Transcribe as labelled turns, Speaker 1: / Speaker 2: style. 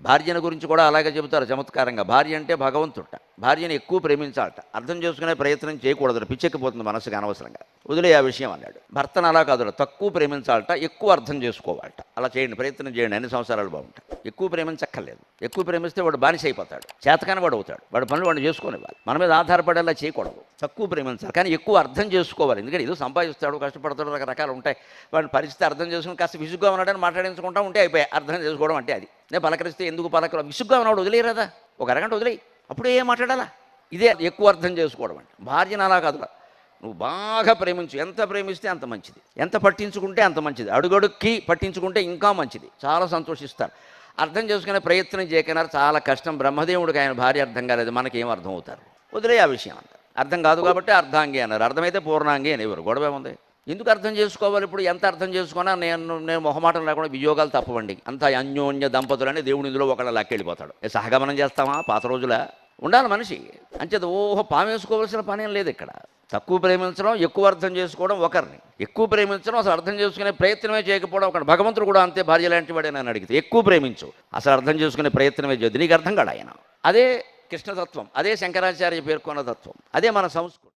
Speaker 1: భార్యను గురించి కూడా అలాగే చెబుతారు చమత్కారంగా. భార్య అంటే భగవంతుట. భార్యను ఎక్కువ ప్రేమించాలట. అర్థం చేసుకునే ప్రయత్నం చేయకూడదు, పిచ్చెక్కిపోతుంది మనసుకు అనవసరంగా. వదిలే ఆ విషయం అన్నాడు. భర్తను అలా కాదు, తక్కువ ప్రేమించాలట, ఎక్కువ అర్థం చేసుకోవాలట. అలా చేయండి, ప్రయత్నం చేయండి, అన్ని సంవత్సరాలు బాగుంటాయి. ఎక్కువ ప్రేమించక్కర్లేదు. ఎక్కువ ప్రేమిస్తే వాడు బానిస అయిపోతాడు, చేతకాని వాడు అవుతాడు. వాడు పనులు వాడు చేసుకునేవాళ్ళు. మన మీద ఆధారపడేలా చేయకూడదు. తక్కువ ప్రేమించాలి, కానీ ఎక్కువ అర్థం చేసుకోవాలి. ఎందుకంటే ఏదో సంపాదిస్తాడు, కష్టపడతాడు, రకరకాలు ఉంటాయి. వాడి పరిస్థితి అర్థం చేసుకుని కాస్త విసుగ్గా ఉన్నాడని మాట్లాడించుకుంటా ఉంటే అయిపోయాయి. అర్థం చేసుకోవడం అంటే అది. నేను పలకరిస్తే ఎందుకు పలకరు, విసుగ్గా ఉన్నాడు వదిలేయరాదా, ఒక అరగంట వదిలేయి, అప్పుడు ఏం మాట్లాడాలా. ఇదే ఎక్కువ అర్థం చేసుకోవడం అంటే. భార్యను అలా కాదు, నువ్వు బాగా ప్రేమించు, ఎంత ప్రేమిస్తే అంత మంచిది, ఎంత పట్టించుకుంటే అంత మంచిది, అడుగడుక్కి పట్టించుకుంటే ఇంకా మంచిది, చాలా సంతోషిస్తారు. అర్థం చేసుకునే ప్రయత్నం చేయకన్నారు, చాలా కష్టం. బ్రహ్మదేవుడికి ఆయన భార్య అర్థం కాలేదు, మనకేం అర్థం అవుతారు, వదిలే ఆ విషయం అంటారు. అర్థం కాదు కాబట్టి అర్ధాంగి అన్నారు, అర్థమైతే పూర్ణాంగి అనేవారు. గొడవ ఉంది. ఎందుకు అర్థం చేసుకోవాలి? ఇప్పుడు ఎంత అర్థం చేసుకున్నా నేను మొహమాటం లేకుండా వియోగాలు తప్పవండి. అంత అన్యోన్య దంపతులని దేవుని ఇందులో ఒకళ్ళ లెక్కెళ్ళిపోతాడు. సహగమనం చేస్తామా? పాత రోజుల ఉండాలి మనిషి. అంచేత పామేసుకోవాల్సిన పనేం లేదు ఇక్కడ. తక్కువ ప్రేమించడం, ఎక్కువ అర్థం చేసుకోవడం ఒకరిని. ఎక్కువ ప్రేమించడం, అసలు అర్థం చేసుకునే ప్రయత్నమే చేయకపోవడం ఒకటి. భగవంతుడు కూడా అంతే, భార్య లాంటి వాడే నన్ను అడిగితే. ఎక్కువ ప్రేమించు, అసలు అర్థం చేసుకునే ప్రయత్నమే చేయదు, నీకు అర్థం కాడు ఆయన. అదే కృష్ణతత్వం, అదే శంకరాచార్య పేర్కొన్న తత్వం, అదే మన సంస్కృతి.